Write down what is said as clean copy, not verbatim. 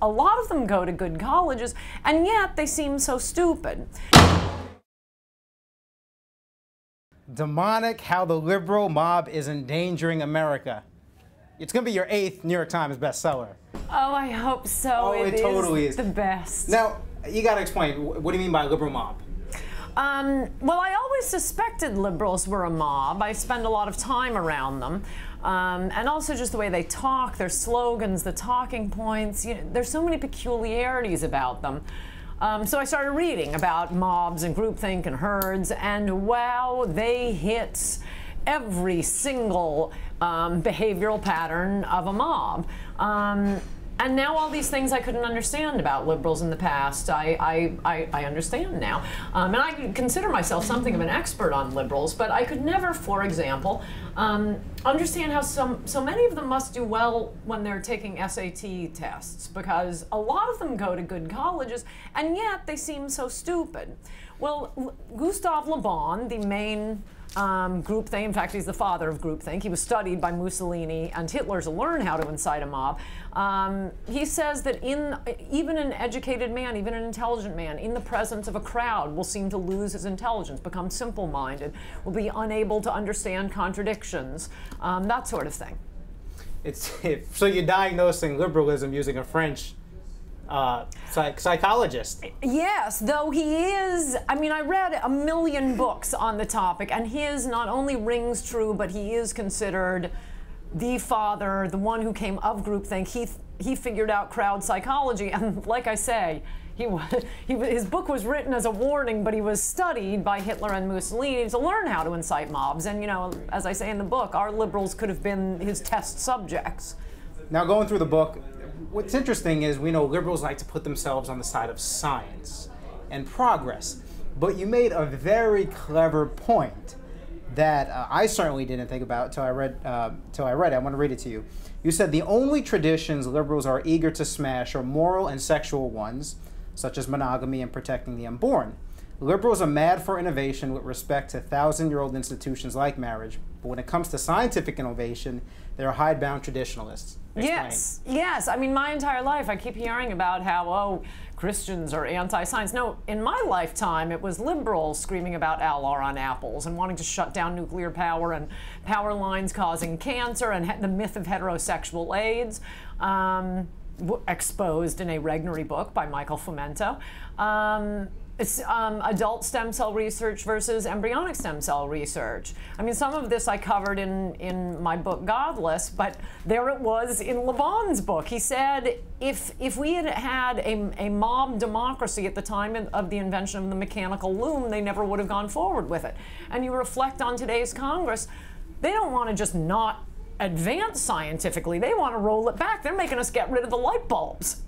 A lot of them go to good colleges, and yet they seem so stupid. Demonic, how the liberal mob is endangering America. It's going to be your 8th New York Times bestseller. Oh, I hope so. Oh, it totally is the best. Now, you got to explain, what do you mean by liberal mob? Well, I always suspected liberals were a mob. I spend a lot of time around them. And also just the way they talk, their slogans, the talking points. You know, there's so many peculiarities about them. So I started reading about mobs and groupthink and herds, and wow, they hit every single behavioral pattern of a mob. And now all these things I couldn't understand about liberals in the past, I understand now. And I consider myself something of an expert on liberals, but I could never, for example, understand how so many of them must do well when they're taking SAT tests, because a lot of them go to good colleges, and yet they seem so stupid. Well, Gustave Le Bon, the main groupthink, in fact, he's the father of groupthink. He was studied by Mussolini and Hitler to learn how to incite a mob. He says that even an educated man, even an intelligent man, in the presence of a crowd will seem to lose his intelligence, become simple-minded, will be unable to understand contradictions, that sort of thing. So you're diagnosing liberalism using a French psychologist. Yes, though he is, I mean, I read 1 million books on the topic, and his not only rings true, but he is considered the father, the one who came of groupthink. He figured out crowd psychology, and like I say, his book was written as a warning, but he was studied by Hitler and Mussolini to learn how to incite mobs. And, you know, as I say in the book, our liberals could have been his test subjects. Now, going through the book, what's interesting is we know liberals like to put themselves on the side of science and progress, but you made a very clever point that I certainly didn't think about till I read it. I want to read it to you. You said the only traditions liberals are eager to smash are moral and sexual ones, such as monogamy and protecting the unborn. Liberals are mad for innovation with respect to thousand-year-old institutions like marriage, but when it comes to scientific innovation, they're hidebound traditionalists. Explain. Yes, yes. I mean, my entire life, I keep hearing about how, oh, Christians are anti-science. No, in my lifetime, it was liberals screaming about Alar on apples and wanting to shut down nuclear power and power lines causing cancer and the myth of heterosexual AIDS, exposed in a Regnery book by Michael Fomento. It's adult stem cell research versus embryonic stem cell research. I mean, some of this I covered in my book, Godless, but there it was in Le Bon's book. He said, if we had had a mob democracy at the time of the invention of the mechanical loom, they never would have gone forward with it. And you reflect on today's Congress, they don't want to just not advance scientifically. They want to roll it back. They're making us get rid of the light bulbs.